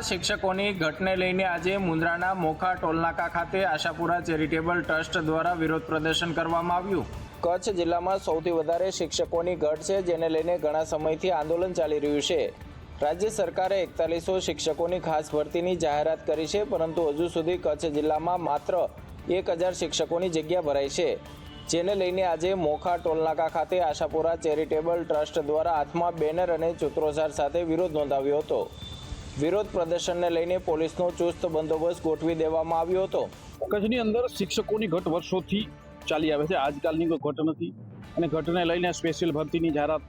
કચ્છમાં શિક્ષકોની ઘટને લઈને આજે મુન્દ્રાના મોખા ટોલનાકા ખાતે આશાપુરા ચેરિટેબલ ટ્રસ્ટ દ્વારા વિરોધ પ્રદર્શન કરવામાં આવ્યું। કચ્છ જિલ્લામાં સૌથી વધારે શિક્ષકોની ઘટ છે, જેને લઈને ઘણા સમયથી આંદોલન ચાલી રહ્યું છે। રાજ્ય સરકારે 4100 શિક્ષકોની ખાસ ભરતીની જાહેરાત કરી છે, પરંતુ હજુ સુધી કચ્છ જિલ્લામાં માત્ર 1000 શિક્ષકોની જગ્યા ભરાઈ છે, જેને લઈને આજે મોખા ટોલનાકા ખાતે આશાપુરા ચેરિટેબલ ટ્રસ્ટ દ્વારા હાથમાં બેનર અને સૂત્રોચ્ચાર સાથે વિરોધ નોંધાવ્યો હતો। વિરોધ પ્રદર્શનને લઈને પોલીસનો ચુસ્ત બંદોબસ્ત ગોઠવી દેવામાં આવ્યો હતો। કચ્છની અંદર શિક્ષકોની ઘટ વર્ષોથી ચાલી આવે છે, આજકાલની કોઈ ઘટ નથી અને ઘટને લઈને સ્પેશિયલ ભરતીની જાહેરાત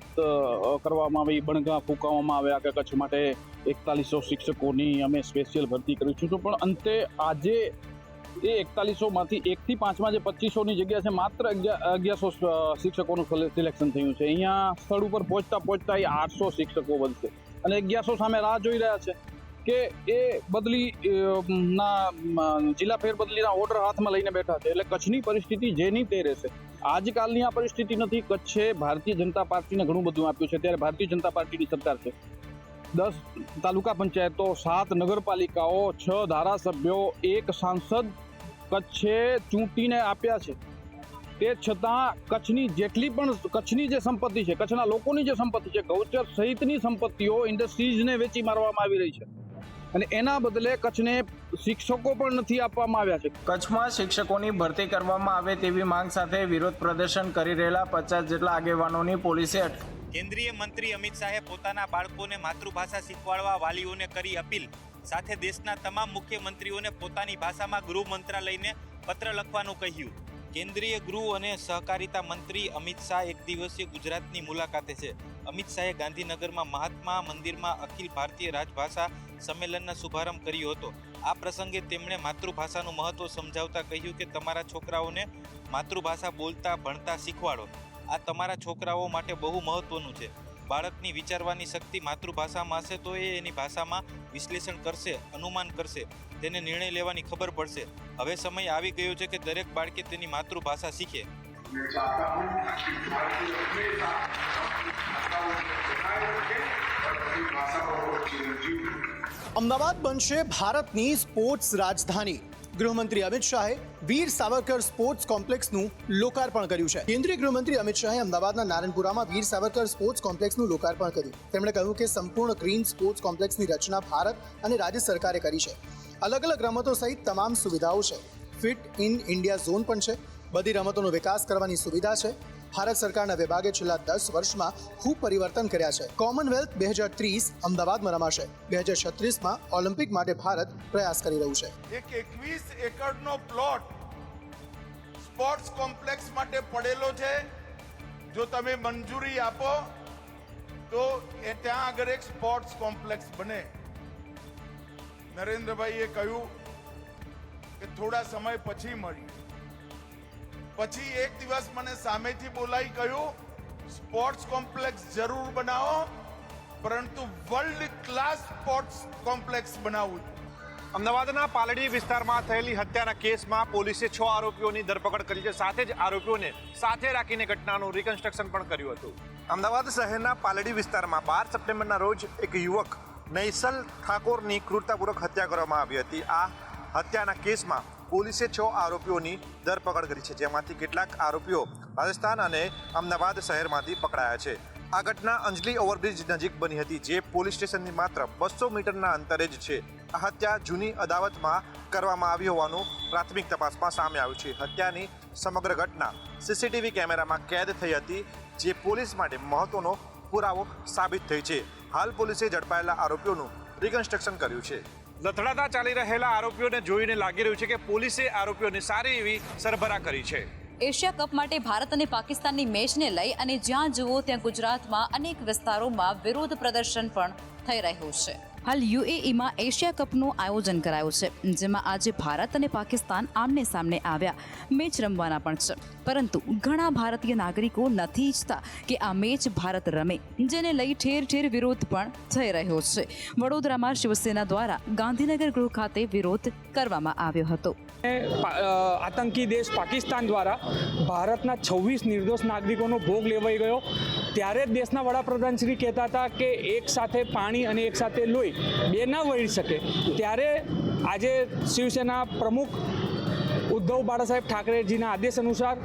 કરવામાં આવી, બણગા ફૂંકવામાં આવ્યા કે કચ્છ માટે 4100 શિક્ષકોની અમે સ્પેશિયલ ભરતી કરીશું, પણ અંતે આજે એ 4100માંથી 1 થી 5માં જે 2500ની જગ્યા છે, માત્ર 1100 શિક્ષકોનું સિલેક્શન થયું છે। અહીંયા સ્થળ ઉપર પહોંચતા એ 800 શિક્ષકો બનશે અને 1100 સામે રાહ જોઈ રહ્યા છે કે એ બદલી ના જિલ્લા ફેરબદલીના ઓર્ડર હાથમાં લઈને બેઠા છે। એટલે કચ્છની પરિસ્થિતિ જેની તે રહેશે। આજકાલની આ પરિસ્થિતિ નથી। કચ્છે ભારતીય જનતા પાર્ટીને ઘણું બધું આપ્યું છે, ત્યારે ભારતીય જનતા પાર્ટીની સરકાર છે। 10 તાલુકા પંચાયતો, 7 નગરપાલિકાઓ, 6 ધારાસભ્યો, 1 સાંસદ કચ્છે ચૂંટીને આપ્યા છે। તે છતાં કચ્છની જેટલી પણ કચ્છની જે સંપત્તિ છે, કચ્છના લોકોની જે સંપત્તિ છે, ગૌચર સહિતની સંપત્તિઓ ઇન્ડસ્ટ્રીઝને વેચી મારવામાં આવી રહી છે અને એના બદલે કચ્છને શિક્ષકો પણ નથી આપવામાં આવ્યા છે। કચ્છમાં શિક્ષકોની ભરતી કરવામાં આવે તેવી માંગ સાથે વિરોધ પ્રદર્શન કરી રહેલા 50 જેટલા આગેવાનોની પોલીસે કેન્દ્રીય મંત્રી અમિત શાહે પોતાના બાળકોને માતૃભાષા શીખવાડવા વાલીઓને કરી અપીલ। સાથે દેશના તમામ મુખ્યમંત્રીઓને પોતાની ભાષામાં ગૃહ મંત્રાલયને પત્ર લખવાનું કહ્યું। કેન્દ્રીય ગૃહ અને સહકારિતા મંત્રી અમિત શાહ એક દિવસીય ગુજરાતની મુલાકાતે છે। અમિત શાહે ગાંધીનગરમાં મહાત્મા મંદિરમાં અખિલ ભારતીય રાજભાષા સંમેલનનો શુભારંભ કર્યો હતો। આ પ્રસંગે તેમણે માતૃભાષાનું મહત્વ સમજાવતા કહ્યું કે તમારા છોકરાઓને માતૃભાષા બોલતા ભણતા શીખવાડો। આ તમારા છોકરાઓ માટે બહુ મહત્વનું છે। બાળકની વિચારવાની શક્તિ માતૃભાષામાં હશે તો એ એની ભાષામાં વિશ્લેષણ કરશે, અનુમાન કરશે, તેને નિર્ણય લેવાની ખબર પડશે। હવે સમય આવી ગયો છે કે દરેક બાળકે તેની માતૃભાષા શીખે। અમદાવાદ બનશે ભારતની સ્પોર્ટ્સ રાજધાની। ગૃહમંત્રી અમિત શાહે વીર સાવરકર સ્પોર્ટ્સ કોમ્પ્લેક્સનું લોકાર્પણ કર્યું છે। કેન્દ્રીય ગૃહમંત્રી અમિત શાહે અમદાવાદના નારણપુરામાં વીર સાવરકર સ્પોર્ટ્સ કોમ્પ્લેક્સનું લોકાર્પણ કર્યું। તેમણે કહ્યું કે સંપૂર્ણ ગ્રીન સ્પોર્ટ્સ કોમ્પ્લેક્સની રચના ભારત અને રાજ્ય સરકારે કરી છે। અલગ અલગ રમતો સહિત તમામ સુવિધાઓ છે। ફિટ ઇન ઇન્ડિયા ઝોન પણ છે। બધી રમતોનો વિકાસ કરવાની સુવિધા છે। ભારત સરકારના વિભાગે છેલ્લા 10 વર્ષમાં ખૂબ પરિવર્તન કર્યા છે। કોમનવેલ્થ 2030 અમદાવાદમાં રમાશે। 2036માં ઓલિમ્પિક માટે ભારત પ્રયાસ કરી રહ્યું છે। એક 21 એકરનો પ્લોટ સ્પોર્ટ્સ કોમ્પ્લેક્સ માટે પડેલો છે। જો તમે મંજૂરી આપો તો એ ત્યાં આગળ એક સ્પોર્ટ્સ કોમ્પ્લેક્સ બને। નરેન્દ્રભાઈએ કહ્યું કે થોડા સમય પછી મળી। પછી એક દિવસ મને સામેથી બોલાઈ કહ્યું સ્પોર્ટ્સ કોમ્પ્લેક્સ જરૂર બનાવો, પરંતુ વર્લ્ડ ક્લાસ સ્પોર્ટ્સ કોમ્પ્લેક્સ બનાવવું। અમદાવાદના પાલડી વિસ્તારમાં થયેલી હત્યાના કેસમાં પોલીસે 6 આરોપીઓની ધરપકડ કરી છે। સાથે જ આરોપીઓને સાથે રાખીને ઘટનાનું રિકન્સ્ટ્રક્શન પણ કર્યું હતું। અમદાવાદ શહેરના પાલડી વિસ્તારમાં 12 સપ્ટેમ્બરના રોજ એક યુવક નૈસલ ઠાકોરની ક્રૂરતાપૂર્વક હત્યા કરવામાં આવી હતી। આ હત્યાના કેસમાં પોલીસે 6 આરોપીઓની ધરપકડ કરી છે, જેમાંથી કેટલાક આરોપીઓ રાજસ્થાન અને અમદાવાદ શહેરમાંથી પકડાયા છે। આ ઘટના અંજલી ઓવરબ્રિજ નજીક બની હતી, જે પોલીસ સ્ટેશનથી માત્ર 200 મીટરના અંતરે જ છે। આ હત્યા જૂની અદાવતમાં કરવામાં આવી હોવાનું પ્રાથમિક તપાસમાં સામે આવ્યું છે। હત્યાની સમગ્ર ઘટના સીસીટીવી કેમેરામાં કેદ થઈ હતી, જે પોલીસ માટે મહત્વનો પુરાવો સાબિત થઈ છે। હાલ પોલીસે ઝડપાયેલા આરોપીઓનું રિકન્સ્ટ્રક્શન કર્યું છે। લથડાતા ચાલી રહેલા આરોપીઓને જોઈને લાગી રહ્યું છે કે પોલીસે આરોપીઓને સારી એવી સરભરા કરી છે। એશિયા કપ માટે ભારત અને પાકિસ્તાનની મેચને લઈ અને જ્યાં જુઓ ત્યાં ગુજરાતમાં અનેક વિસ્તારોમાં વિરોધ પ્રદર્શન પણ થઈ રહ્યું છે। હાલ યુએઈમાં એશિયા કપનું આયોજન કરાયું છે, જેમાં આજે ભારત અને પાકિસ્તાન આમને સામને આવ્યા મેચ રમવાના પણ છે, પરંતુ ઘણા ભારતીય નાગરિકો નથી ઈચ્છતા કે આ મેચ ભારત રમે, જેને લઈ ઠેર ઠેર વિરોધ પણ થઈ રહ્યો છે। વડોદરામાં શિવસેના દ્વારા ગાંધીનગર ગૃહ ખાતે વિરોધ કરવામાં આવ્યો હતો। આતંકી દેશ પાકિસ્તાન દ્વારા ભારતના 26 નિર્દોષ નાગરિકોનો ભોગ લેવાઈ ગયો। ત્યારે જ દેશના વડાપ્રધાન શ્રી કહેતા હતા કે એક સાથે પાણી અને એક સાથે લોહી બે ના વળી શકે. ત્યારે આજે શિવસેના પ્રમુખ ઉદ્ધવ બાળાસાહેબ ઠાકરેજીના આદેશ અનુસાર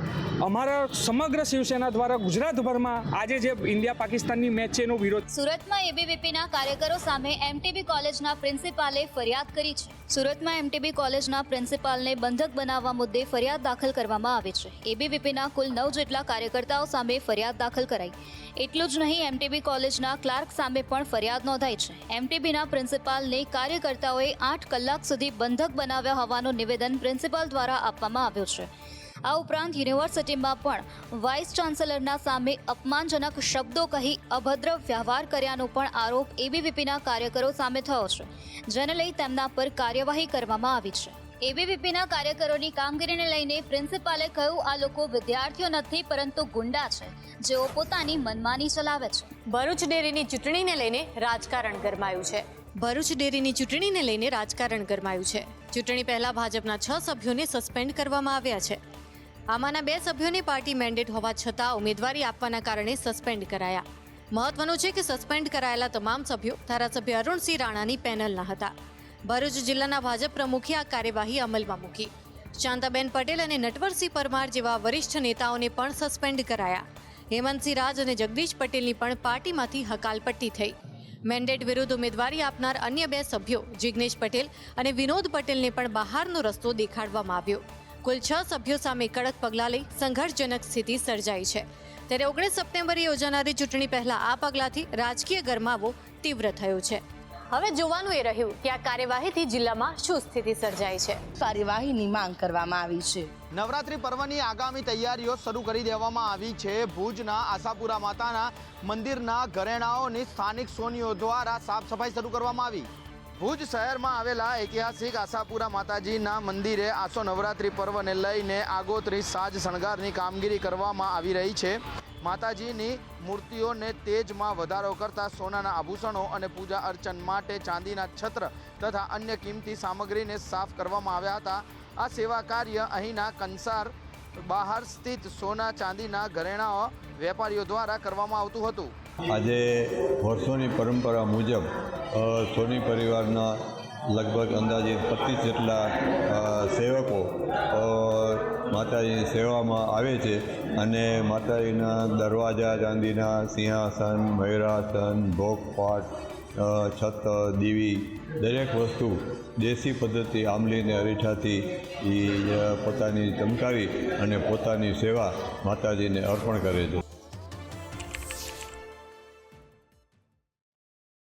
અમારા સમગ્ર શિવસેના દ્વારા ગુજરાતભરમાં આજે જે ઇન્ડિયા પાકિસ્તાનની મેચ છે એનો વિરોધ. સુરતમાં એબીવીપીના કાર્યકરો સામે એમટીબી કોલેજના પ્રિન્સિપાલે ફરિયાદ કરી છે. સુરતમાં એમટીબી કોલેજના પ્રિન્સિપાલને બંધક બનાવવા મુદ્દે ફરિયાદ દાખલ કરવામાં આવી છે. એબીવીપીના કુલ 9 જેટલા કાર્યકર્તાઓ સામે ફરિયાદ દાખલ કરાઈ. એટલું જ નહીં, એમટીબી કોલેજના ક્લાર્ક સામે પણ ફરિયાદ નોંધાઈ છે. એમટીબીના પ્રિન્સિપાલને કાર્યકર્તાઓએ 8 કલાક સુધી બંધક બનાવ્યા હોવાનું નિવેદન પ્રિન્સિપાલ દ્વારા આપવામાં આવ્યું છે. આ ઉપરાંત યુનિવર્સિટીમાં પણ વાઇસ ચાન્સેલરના સામે અપમાનજનક શબ્દો કહી અભદ્ર વ્યવહાર કર્યાનો પણ આરોપ એબીવીપીના કાર્યકરો સામે થયો છે, જેને લઈ તેમના પર કાર્યવાહી કરવામાં આવી છે. એબીવીપીના કાર્યકરોની કામગીરીને લઈને પ્રિન્સિપાલે કહ્યું, આ લોકો વિદ્યાર્થીઓ નથી પરંતુ ગુંડા છે, જેઓ પોતાની મનમાની ચલાવે છે. ભરૂચ ડેરીની ચૂંટણીને લઈને રાજકારણ ગરમાયું છે. ભરૂચ ડેરીની ચૂંટણીને લઈને રાજકારણ ગરમાયું છે. ચૂંટણી પહેલા ભાજપના 6 સભ્યોને સસ્પેન્ડ કરવામાં આવ્યા છે. આમાંના 2 સભ્યોને પાર્ટી મેન્ડેટ હોવા છતાં ઉમેદવારી આપવાના કારણે સસ્પેન્ડ કરાયા. મહત્વનું છે કે સસ્પેન્ડ કરાયેલા તમામ સભ્યો ધારાસભ્ય અરુણસિંહ રાણાની પેનલના હતા. ભરૂચ જિલ્લાના ભાજપ પ્રમુખે આ કાર્યવાહી અમલમાં મૂકી. શાંતાબેન પટેલ અને નટવરસિંહ પરમાર જેવા વરિષ્ઠ નેતાઓને પણ સસ્પેન્ડ કરાયા. હેમંતસિંહ રાજ અને જગદીશ પટેલની પણ પાર્ટીમાંથી હકાલપટ્ટી થઈ. મેન્ડેટ વિરુદ્ધ ઉમેદવારી આપનાર અન્ય 2 સભ્યો જિગ્નેશ પટેલ અને વિનોદ પટેલને પણ બહારનો રસ્તો દેખાડવામાં આવ્યો. કુલ 6 સભ્યો સામે કડક પગલાં લઈ સંઘર્ષજનક સ્થિતિ સર્જાઈ છે. ત્યારે 19 સપ્ટેમ્બરે યોજાનારી ચૂંટણી પહેલા આ પગલાંથી રાજકીય ગરમાવો તીવ્ર થયો છે. હવે જોવાનું એ રહ્યું કે આ કાર્યવાહીથી જિલ્લામાં શું સ્થિતિ સર્જાય છે. કાર્યવાહીની માંગ કરવામાં આવી છે. નવરાત્રી પર્વની આગામી તૈયારીઓ શરૂ કરી દેવામાં આવી છે. ભુજના આશાપુરા માતાના મંદિરના ઘરેણાઓની સ્થાનિક સોનીઓ દ્વારા સાફ સફાઈ શરૂ કરવામાં આવી. ભુજ શહેરમાં આવેલા ઐતિહાસિક આશાપુરા માતાજીના મંદિરે આસો નવરાત્રી પર્વને લઈને આગોતરી સાજ શણગારની કામગીરી કરવામાં આવી રહી છે. માતાજીની મૂર્તિઓને તેજમાં વધારો કરતા સોનાના આભૂષણો અને પૂજા અર્ચન માટે ચાંદીના છત્ર તથા અન્ય કિંમતી સામગ્રીને સાફ કરવામાં આવ્યા હતા. આ સેવા કાર્ય અહીંના કંસાર બહાર સ્થિત સોના ચાંદીના ઘરેણાઓ વેપારીઓ દ્વારા કરવામાં આવતું હતું. આજે વર્ષોની પરંપરા મુજબ સોની પરિવારના લગભગ અંદાજિત 25 જેટલા સેવકો માતાજીની સેવામાં આવે છે અને માતાજીના દરવાજા ચાંદીના, સિંહાસન, મયુરાસન, ભોગપાટ, છત, દીવી દરેક વસ્તુ દેશી પદ્ધતિ આંબલીને અરીઠાથી પોતાની ચમકાવી અને પોતાની સેવા માતાજીને અર્પણ કરે છે.